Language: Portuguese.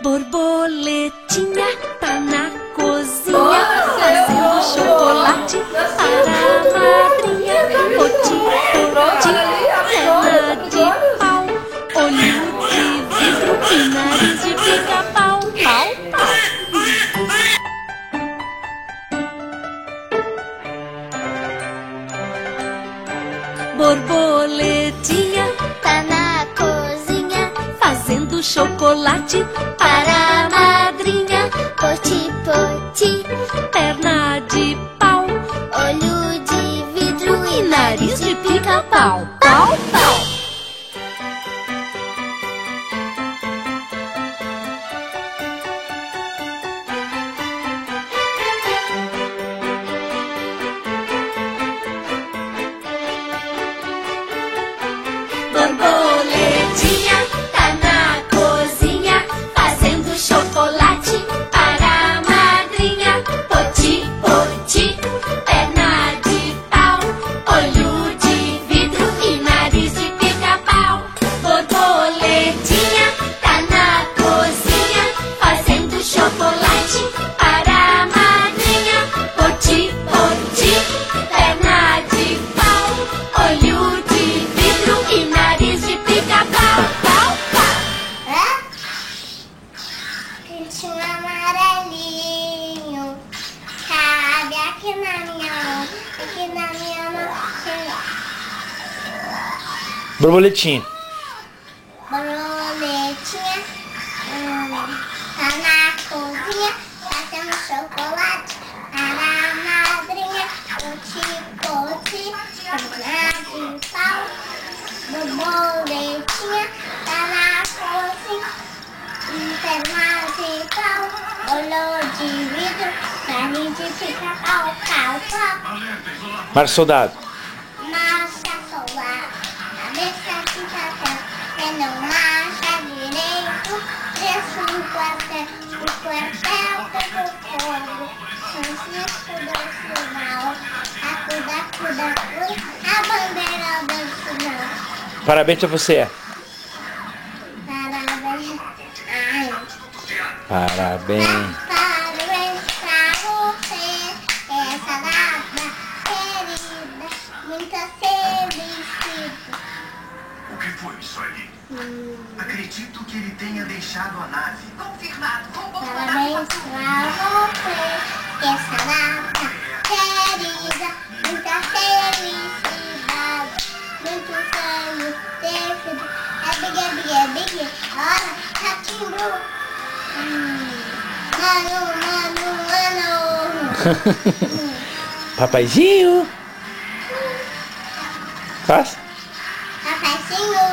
Borboletinha tá na cozinha fazendo chocolate para a madrinha. Poti, poti, perna de pau, olho de vidro e nariz de pica-pau. Pau, pau. Borboletinha Tá na cozinha fazendo chocolate para a madrinha. Poti, poti, perna de pau, olho de vidro e nariz de pica-pau. Pau, pau. Borboletinha tá na cozinha fazendo chocolate para a madrinha. Poti, poti, perna de pau, olho de vidro e nariz de pica-pau. Borboletinha tá na cozinha fazendo chocolate para a madrinha. Poti, poti, perna de pau, olho de vidro e nariz de pica-pau. Pau, pau. Pintinho amarelinho, cabe aqui na minha mão, aqui na minha mão. Borboletinha. Borboletinha tá na cozinha fazendo chocolate para a madrinha. Poti, poti, perna de pau. Borboletinha tá na cozinha, perna de pau, olho de vidro, nariz de pica-pau. Pau, pau. Marcha Soldado. Marcha soldado, cabeça de chapéu, quem não marcha direito, desce no quartel. O quartel pegou fogo, Francisco do sinal, acuda, acuda, acuda, a bandeira do sinal. Parabéns a você. Parabéns, ai, Parabéns. parabéns pra você, essa data querida, muita felicidade. O que foi isso aí? Acredito que ele tenha deixado a nave. Confirmado. Parabéns pra você, essa data querida, muita felicidade, muito sonho definido. É big, hora, Ratimbu. Mano. Papaizinho. Faz? Papaizinho.